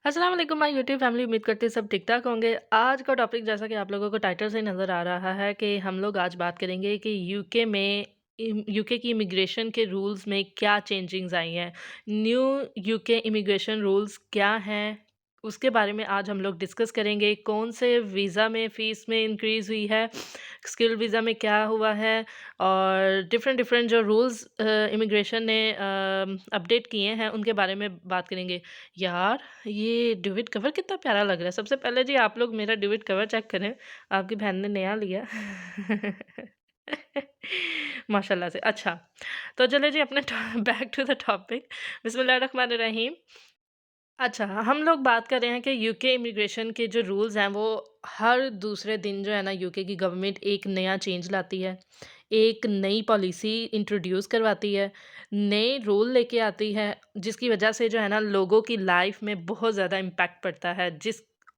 अस्सलाम वालेकुम my YouTube family. उम्मीद करते हैं सब ठीक-ठाक होंगे। आज का टॉपिक जैसा कि आप लोगों को टाइटल से नज़र आ रहा है कि हम लोग आज बात करेंगे कि यूके की इमिग्रेशन के रूल्स में क्या चेंजिंग्स आई हैं। न्यू यूके इमिग्रेशन रूल्स क्या हैं, उसके बारे में आज हम लोग डिस्कस करेंगे। कौन से वीज़ा में फ़ीस में इंक्रीज़ हुई है, स्किल वीज़ा में क्या हुआ है और डिफरेंट डिफरेंट जो रूल्स इमिग्रेशन ने अपडेट किए हैं, उनके बारे में बात करेंगे। यार, ये ड्यूविड कवर कितना प्यारा लग रहा है। सबसे पहले जी आप लोग मेरा ड्यूविड कवर चेक करें, आपकी बहन ने नया लिया। माशाल्लाह से। अच्छा, तो चलिए जी अपने बैक टू द टॉपिक। बिस्मिल्लाहिर्रहमानिर्रहीम। अच्छा, हम लोग बात कर रहे हैं कि यूके इमिग्रेशन के जो रूल्स हैं, वो हर दूसरे दिन जो है ना यूके की गवर्नमेंट एक नया चेंज लाती है, एक नई पॉलिसी इंट्रोड्यूस करवाती है, नए रूल लेके आती है, जिसकी वजह से जो है ना लोगों की लाइफ में बहुत ज़्यादा इम्पैक्ट पड़ता है।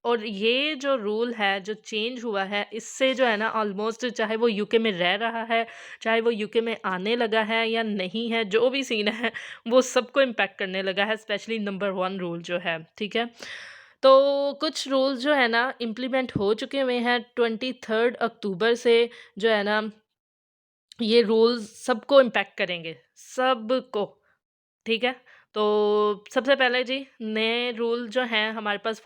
और ये जो रूल है, जो चेंज हुआ है, इससे जो है ना ऑलमोस्ट चाहे वो यूके में रह रहा है, चाहे वो यूके में आने लगा है या नहीं है, जो भी सीन है वो सबको इम्पैक्ट करने लगा है, स्पेशली नंबर 1 रूल जो है, ठीक है? तो कुछ रूल्स जो है ना इम्प्लीमेंट हो चुके हुए हैं। 23 अक्टूबर से जो है ना ये रूल्स सबको इम्पैक्ट करेंगे, सबको, ठीक है? तो सबसे पहले जी नए रूल जो हैं हमारे पास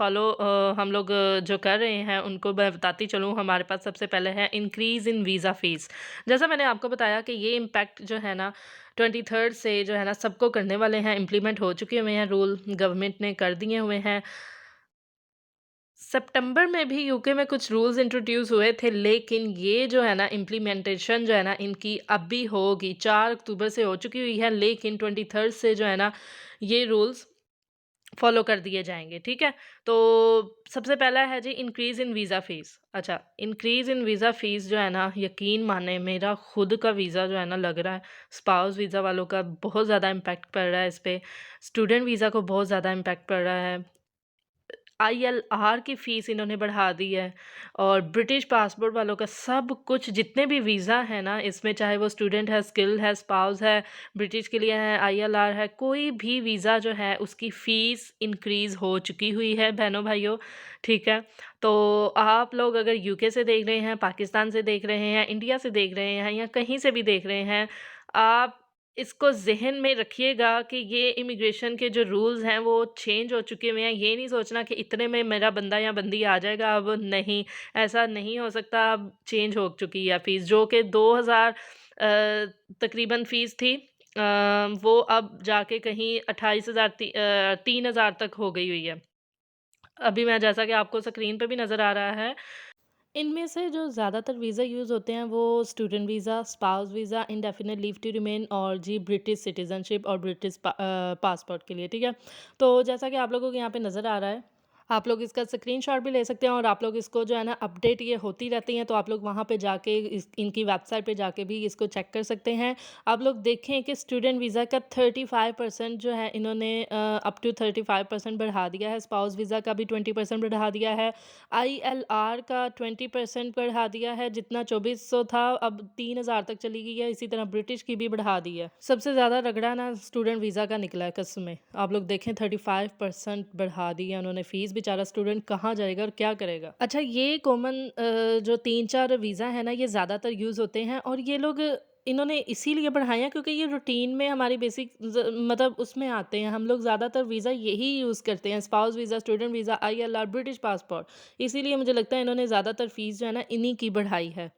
हम लोग जो कर रहे हैं उनको मैं बताती चलूँ। हमारे पास सबसे पहले है इंक्रीज़ इन वीज़ा फ़ीस। जैसा मैंने आपको बताया कि ये इम्पैक्ट जो है ना 23 से जो है ना सबको करने वाले हैं, इम्प्लीमेंट हो चुके हुए हैं रूल, गवर्नमेंट ने कर दिए हुए हैं। सितंबर में भी यूके में कुछ रूल्स इंट्रोड्यूस हुए थे, लेकिन ये जो है ना इम्प्लीमेंटेशन जो है ना इनकी अभी होगी, 4 अक्टूबर से हो चुकी हुई है, लेकिन 23 से जो है ना ये रूल्स फॉलो कर दिए जाएँगे, ठीक है? तो सबसे पहला है जी इंक्रीज़ इन वीज़ा फ़ीस। अच्छा, इंक्रीज़ इन वीज़ा फ़ीस जो है ना यकीन माने मेरा खुद का वीज़ा जो है ना लग रहा है, स्पाउस वीज़ा वालों का बहुत ज़्यादा इम्पैक्ट पड़ रहा है इस पे, स्टूडेंट वीज़ा को बहुत ज़्यादा इम्पैक्ट पड़ रहा है। आईएलआर की फ़ीस इन्होंने बढ़ा दी है और ब्रिटिश पासपोर्ट वालों का सब कुछ जितने भी वीज़ा हैं ना इसमें, चाहे वो स्टूडेंट है, स्किल है, स्पाउस है, ब्रिटिश के लिए है, आईएलआर है, कोई भी वीज़ा जो है उसकी फ़ीस इंक्रीज़ हो चुकी हुई है बहनों-भाइयों, ठीक है? तो आप लोग अगर यूके से देख रहे हैं, पाकिस्तान से देख रहे हैं, इंडिया से देख रहे हैं या कहीं से भी देख रहे हैं, आप इसको ज़हन में रखिएगा कि ये इमिग्रेशन के जो रूल्स हैं वो चेंज हो चुके हुए हैं। ये नहीं सोचना कि इतने में मेरा बंदा या बंदी आ जाएगा, अब नहीं, ऐसा नहीं हो सकता। अब चेंज हो चुकी है फ़ीस, जो कि 2000 तकरीबन फ़ीस थी, वो अब जाके कहीं 3000 तक हो गई हुई है। अभी मैं जैसा कि आपको स्क्रीन पे भी नज़र आ रहा है, इनमें से जो ज़्यादातर वीज़ा यूज़ होते हैं वो student visa, spouse visa, indefinite leave to remain और जी ब्रिटिश सिटीज़नशिप और ब्रिटिश पासपोर्ट के लिए, ठीक है? तो जैसा कि आप लोगों को यहाँ पे नज़र आ रहा है, आप लोग इसका स्क्रीनशॉट भी ले सकते हैं और आप लोग इसको जो है ना अपडेट ये होती रहती हैं, तो आप लोग वहाँ पे जाके इनकी वेबसाइट पे जाके भी इसको चेक कर सकते हैं। आप लोग देखें कि स्टूडेंट वीज़ा का 35% जो है इन्होंने अप टू 35% बढ़ा दिया है, स्पाउस वीज़ा का भी 20% बढ़ा दिया है, आईएलआर का 20% बढ़ा दिया है, जितना 2400 था अब 3000 तक चली गई है, इसी तरह ब्रिटिश की भी बढ़ा दी है। सबसे ज़्यादा रगड़ा ना स्टूडेंट वीज़ा का निकला है कसम में। आप लोग देखें 35% बढ़ा दी है उन्होंने फ़ीस, बेचारा स्टूडेंट कहाँ जाएगा और क्या करेगा? अच्छा, ये कॉमन जो 3-4 वीज़ा है ना ये ज़्यादातर यूज़ होते हैं और ये लोग इन्होंने इसीलिए बढ़ाए हैं क्योंकि ये रूटीन में हमारी बेसिक मतलब उसमें आते हैं। हम लोग ज़्यादातर वीज़ा यही यूज़ करते हैं, spouse visa, student visa, ILR, British passport. इसीलिए मुझे लगता है इन्होंने ज़्यादातर फ़ीस जो है ना इन्हीं की बढ़ाई है।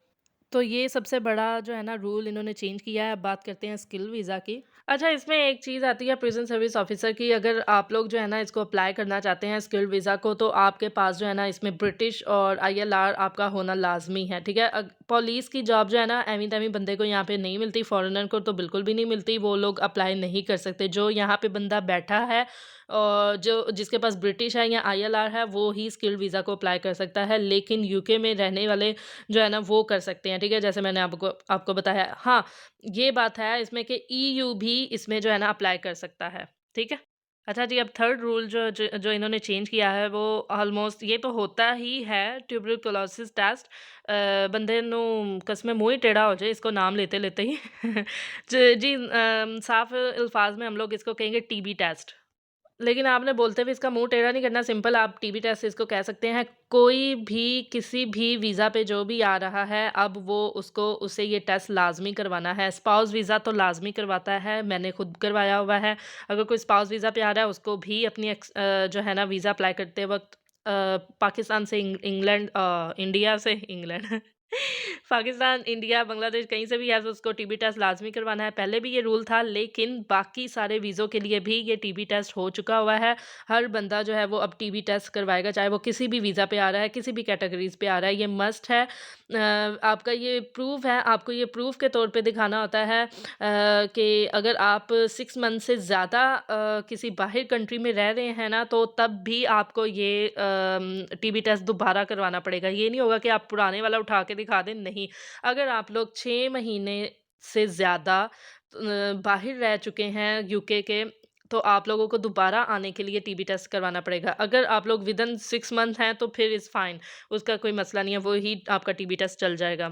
तो ये सबसे बड़ा जो है ना रूल इन्होंने चेंज किया है। अब बात करते हैं स्किल वीज़ा की। अच्छा, इसमें एक चीज़ आती है प्रिज़न सर्विस ऑफ़िसर की। अगर आप लोग जो है ना इसको अप्लाई करना चाहते हैं स्किल्ड वीज़ा को, तो आपके पास जो है ना इसमें ब्रिटिश और आईएलआर आपका होना लाज़मी है, ठीक है? पुलिस की जॉब जो है ना एवी-तवी बंदे को यहाँ पे नहीं मिलती, फ़ॉरेनर को तो बिल्कुल भी नहीं मिलती, वो लोग अप्लाई नहीं कर सकते। जो यहाँ पे बंदा बैठा है और जो जिसके पास ब्रिटिश है या आईएलआर है, वो ही स्किल्ड वीज़ा को अप्लाई कर सकता है। लेकिन यूके में रहने वाले जो है ना वो कर सकते हैं, ठीक है? जैसे मैंने आपको आपको बताया। हाँ, ये बात है इसमें कि ईयू भी इसमें जो है ना अप्लाई कर सकता है, ठीक है? अच्छा जी, अब थर्ड रूल जो इन्होंने चेंज किया है वो ऑलमोस्ट ये तो होता ही है, ट्यूबरकुलोसिस टेस्ट। बंदे नू कसमें मुँह ही टेढ़ा हो जाए इसको नाम लेते-लेते ही। साफ अल्फाज में हम लोग इसको कहेंगे टीबी टेस्ट। लेकिन आपने बोलते हुए इसका मुँह टेढ़ा नहीं करना, सिंपल आप टीबी टेस्ट इसको कह सकते हैं। कोई भी किसी भी वीज़ा पे जो भी आ रहा है, अब वो उसको उसे ये टेस्ट लाज़मी करवाना है। स्पाउस वीज़ा तो लाज़मी करवाता है, मैंने खुद करवाया हुआ है। अगर कोई स्पाउस वीज़ा पे आ रहा है, उसको भी अपनी जो है ना वीज़ा अप्लाई करते वक़्त पाकिस्तान से इंग्लैंड इंडिया से इंग्लैंड पाकिस्तान, इंडिया, बांग्लादेश कहीं से भी है तो उसको टीबी टेस्ट लाज़मी करवाना है। पहले भी ये रूल था, लेकिन बाकी सारे वीज़ों के लिए भी ये टीबी टेस्ट हो चुका हुआ है। हर बंदा जो है वो अब टीबी टेस्ट करवाएगा, चाहे वो किसी भी वीज़ा पे आ रहा है, किसी भी कैटेगरीज़ पे आ रहा है, ये मस्ट है। आपका ये प्रूफ़ है, आपको ये प्रूफ़ के तौर पे दिखाना होता है कि अगर आप 6 मंथ से ज़्यादा किसी बाहर कंट्री में रह रहे हैं ना, तो तब भी आपको ये टीबी टेस्ट दोबारा करवाना पड़ेगा। ये नहीं होगा कि आप पुराने वाला उठा के दिखा दें, नहीं। अगर आप लोग 6 महीने से ज़्यादा बाहर रह चुके हैं यूके के, तो आप लोगों को दोबारा आने के लिए टीबी टेस्ट करवाना पड़ेगा। अगर आप लोग विदिन 6 मंथ हैं, तो फिर इज़ फाइन, उसका कोई मसला नहीं है, वो ही आपका टीबी टेस्ट चल जाएगा।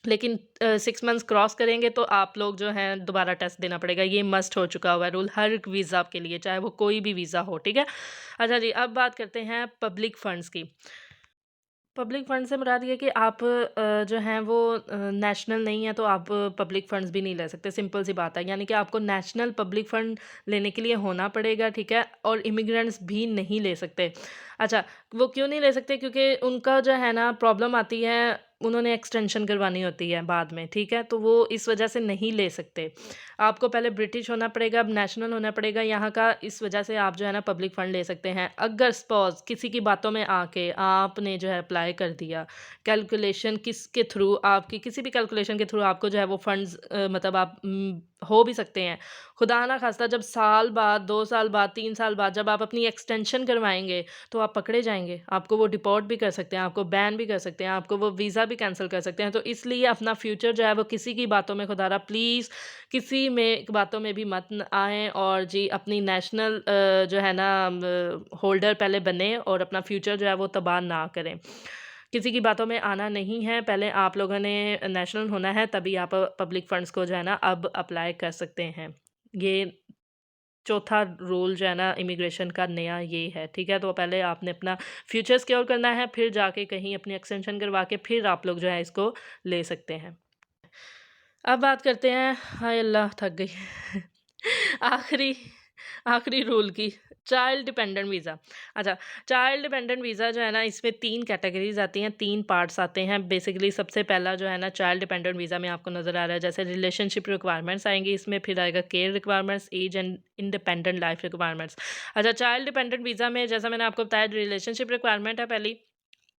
लेकिन 6 मंथ्स क्रॉस करेंगे तो आप लोग जो हैं दोबारा टेस्ट देना पड़ेगा। ये मस्ट हो चुका हुआ है रूल हर वीज़ा के लिए, चाहे वो कोई भी वीज़ा हो, ठीक है? अच्छा जी, अब बात करते हैं पब्लिक फंड्स की। पब्लिक फंड से मुराद ये है कि आप जो हैं वो नेशनल नहीं है, तो आप पब्लिक फंड्स भी नहीं ले सकते, सिंपल सी बात है। यानी कि आपको नेशनल पब्लिक फंड लेने के लिए होना पड़ेगा, ठीक है? और इमिग्रेंट्स भी नहीं ले सकते। अच्छा, वो क्यों नहीं ले सकते? क्योंकि उनका जो है ना प्रॉब्लम आती है, उन्होंने एक्सटेंशन करवानी होती है बाद में, ठीक है? तो वो इस वजह से नहीं ले सकते। आपको पहले ब्रिटिश होना पड़ेगा, अब नेशनल होना पड़ेगा यहाँ का, इस वजह से आप जो है ना पब्लिक फ़ंड ले सकते हैं। अगर सपोज़ किसी की बातों में आके आपने जो है अप्लाई कर दिया, कैलकुलेशन किसके थ्रू आपकी किसी भी कैलकुलेशन के थ्रू आपको जो है वो फंड्स मतलब आप हो भी सकते हैं। खुदा ना ख़ास्ता जब साल बाद, 2 साल बाद, 3 साल बाद जब आप अपनी एक्सटेंशन करवाएँगे, तो आप पकड़े जाएँगे। आपको वो डिपोर्ट भी कर सकते हैं, आपको बैन भी कर सकते हैं, आपको वो वीज़ा भी कैंसल कर सकते हैं। तो इसलिए अपना फ्यूचर जो है वो किसी की बातों में खुदारा प्लीज़ किसी में बातों में भी मत न आएँ और जी अपनी नेशनल जो है ना होल्डर पहले बनें और अपना फ्यूचर जो है वो तबाह ना करें। किसी की बातों में आना नहीं है, पहले आप लोगों ने नेशनल होना है तभी आप पब्लिक फंड्स को जो है ना अब अप्लाई कर सकते हैं। ये चौथा रूल जो है ना इमिग्रेशन का नया ये है, ठीक है? तो पहले आपने अपना फ्यूचर सिक्योर करना है, फिर जाके कहीं अपनी एक्सटेंशन करवा के फिर आप लोग जो है इसको ले सकते हैं। अब बात करते हैं, हाय अल्लाह थक गई। आखिरी आखिरी रूल की, चाइल्ड डिपेंडेंट वीज़ा। अच्छा, चाइल्ड डिपेंडेंट वीज़ा जो है ना इसमें 3 कैटेगरीज़ आती हैं, 3 पार्ट्स आते हैं। बेसिकली सबसे पहला जो है ना चाइल्ड डिपेंडेंट वीज़ा में आपको नज़र आ रहा है जैसे रिलेशनशिप रिक्वायरमेंट्स आएँगी इसमें, फिर आएगा care requirements, age and independent life requirements. अच्छा, चाइल्ड डिपेंडेंट वीज़ा में जैसा मैंने आपको बताया रिलेशनशिप रिक्वायरमेंट है पहली।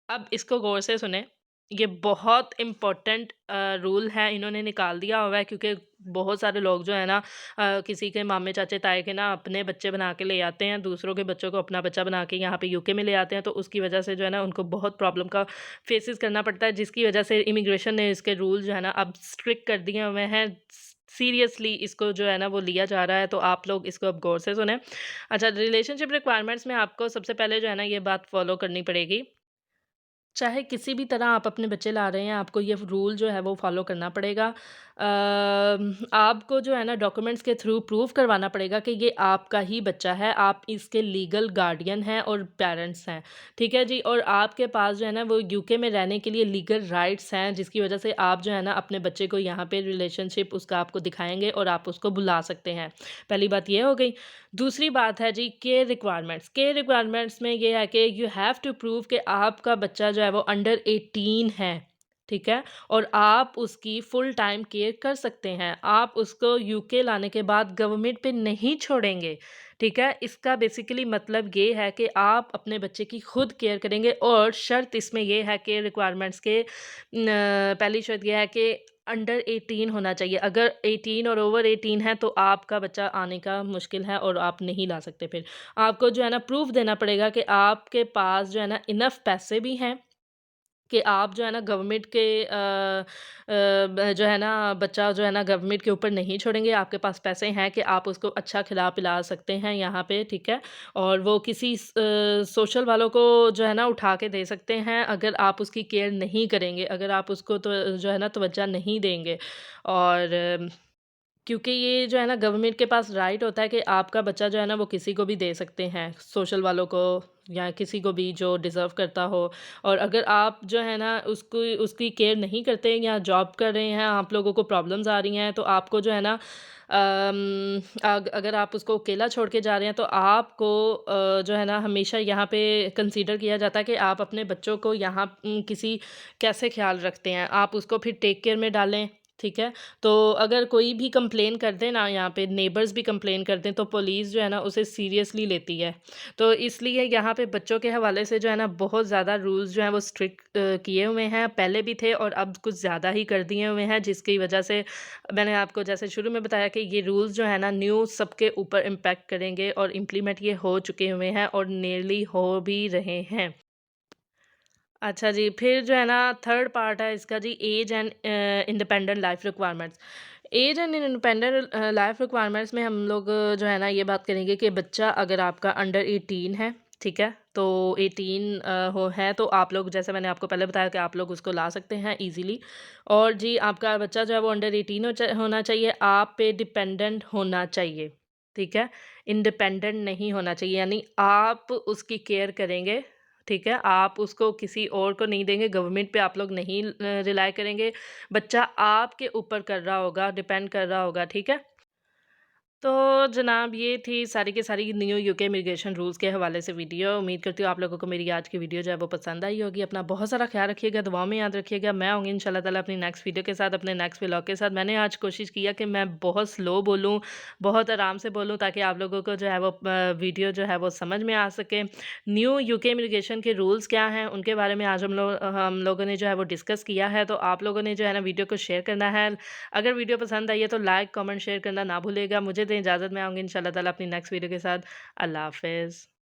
अब इसको गौर से सुनें, ये बहुत इम्पोर्टेंट रूल है, इन्होंने निकाल दिया हुआ है क्योंकि बहुत सारे लोग जो है ना किसी के मामे चाचे ताए के ना अपने बच्चे बना के ले आते हैं, दूसरों के बच्चों को अपना बच्चा बना के यहाँ पे यूके में ले आते हैं, तो उसकी वजह से जो है ना उनको बहुत प्रॉब्लम का फेसेस करना पड़ता है, जिसकी वजह से इमिग्रेशन ने इसके रूल जो है ना अब स्ट्रिक्ट कर दिए हुए हैं। सीरियसली इसको जो है ना वो लिया जा रहा है, तो आप लोग इसको अब गौर से सुनें। अच्छा, रिलेशनशिप रिक्वायरमेंट्स में आपको सबसे पहले जो है ना ये बात फॉलो करनी पड़ेगी, चाहे किसी भी तरह आप अपने बच्चे ला रहे हैं, आपको ये रूल जो है वो फ़ॉलो करना पड़ेगा। आपको जो है ना डॉक्यूमेंट्स के थ्रू प्रूव करवाना पड़ेगा कि ये आपका ही बच्चा है, आप इसके लीगल गार्डियन हैं और पेरेंट्स हैं, ठीक है जी? और आपके पास जो है ना वो यूके में रहने के लिए लीगल राइट्स हैं, जिसकी वजह से आप जो है ना अपने बच्चे को यहाँ पे रिलेशनशिप उसका आपको दिखाएँगे और आप उसको बुला सकते हैं। पहली बात ये हो गई। दूसरी बात है जी केयर रिक्वायरमेंट्स। केयर रिक्वायरमेंट्स में ये है कि यू हैव टू प्रूव कि आपका बच्चा जो है वो अंडर 18 है, ठीक है? और आप उसकी फुल टाइम केयर कर सकते हैं। आप उसको यूके लाने के बाद गवर्नमेंट पे नहीं छोड़ेंगे, ठीक है? इसका बेसिकली मतलब ये है कि आप अपने बच्चे की खुद केयर करेंगे और शर्त इसमें ये है केयर रिक्वायरमेंट्स के पहली शर्त ये है कि अंडर 18 होना चाहिए। अगर 18 और ओवर 18 है तो आपका बच्चा आने का मुश्किल है और आप नहीं ला सकते फिर। आपको जो है ना प्रूफ़ देना पड़ेगा कि आपके पास जो है ना इनफ़ पैसे भी हैं कि आप जो है ना गवर्नमेंट के जो है ना बच्चा जो है ना गवर्नमेंट के ऊपर नहीं छोड़ेंगे। आपके पास पैसे हैं कि आप उसको अच्छा खिला-पिला सकते हैं यहाँ पे, ठीक है? और वो किसी सोशल वालों को जो है ना उठा के दे सकते हैं अगर आप उसकी केयर नहीं करेंगे, अगर आप उसको तो जो है ना तवज्जो नहीं देंगे। और क्योंकि ये जो है ना गवर्नमेंट के पास राइट होता है कि आपका बच्चा जो है ना वो किसी को भी दे सकते हैं, सोशल वालों को या किसी को भी जो डिज़र्व करता हो। और अगर आप जो है ना उसको उसकी केयर नहीं करते या जॉब कर रहे हैं, आप लोगों को प्रॉब्लम्स आ रही हैं, तो आपको जो है ना अगर आप उसको अकेला छोड़ के जा रहे हैं तो आपको जो है ना हमेशा यहाँ पे कंसीडर किया जाता है कि आप अपने बच्चों को यहाँ किसी कैसे ख़्याल रखते हैं। आप उसको फिर टेक केयर में डालें, ठीक है? तो अगर कोई भी कंप्लेन कर दे ना, यहाँ पे नेबर्स भी कंप्लेन कर दें, तो पुलिस जो है ना उसे सीरियसली लेती है। तो इसलिए यहाँ पे बच्चों के हवाले से जो है ना बहुत ज़्यादा रूल्स जो हैं वो स्ट्रिक्ट किए हुए हैं। पहले भी थे और अब कुछ ज़्यादा ही कर दिए हुए हैं, जिसकी वजह से मैंने आपको जैसे शुरू में बताया कि ये रूल्स जो है ना न्यू सबके ऊपर इम्पैक्ट करेंगे और इम्प्लीमेंट ये हो चुके हुए हैं और नियरली हो भी रहे हैं। अच्छा जी, फिर जो है ना थर्ड पार्ट है इसका जी, age and independent life requirements. Age and independent life requirements में हम लोग जो है ना ये बात करेंगे कि बच्चा अगर आपका अंडर 18 है, ठीक है? तो 18 हो है तो आप लोग, जैसे मैंने आपको पहले बताया कि आप लोग उसको ला सकते हैं ईज़िली। और जी आपका बच्चा जो है वो अंडर 18 होना चाहिए, आप पे डिपेंडेंट होना चाहिए, ठीक है? इंडिपेंडेंट नहीं होना चाहिए, यानी आप उसकी केयर करेंगे, ठीक है? आप उसको किसी और को नहीं देंगे, गवर्नमेंट पे आप लोग नहीं रिलाय करेंगे। बच्चा आपके ऊपर कर रहा होगा, डिपेंड कर रहा होगा, ठीक है? तो जनाब ये थी सारी की सारी न्यू यूके इमिग्रेशन रूल्स के हवाले से वीडियो। उम्मीद करती हूँ आप लोगों को मेरी आज की वीडियो जो है वो पसंद आई होगी। अपना बहुत सारा ख्याल रखिएगा, दुआओं में याद रखिएगा। मैं आऊँगी इंशाल्लाह ताला अपनी नेक्स्ट वीडियो के साथ, अपने नेक्स्ट व्लॉग के साथ। मैंने आज कोशिश किया कि मैं बहुत स्लो बोलूँ, बहुत आराम से बोलूँ, ताकि आप लोगों को जो है वो वीडियो जो है वो समझ में आ सके। न्यू यूके इमिग्रेशन के रूल्स क्या हैं, उनके बारे में आज हम लोगों ने जो है वो डिस्कस किया है। तो आप लोगों ने जो है ना वीडियो को शेयर करना है। अगर वीडियो पसंद आई है तो लाइक, कमेंट, शेयर करना ना भूलिएगा। मुझे दें इजाज़त, मैं आऊँगी इंशाल्लाह ताला अपनी नेक्स्ट वीडियो के साथ। अल्लाह हाफ़िज़।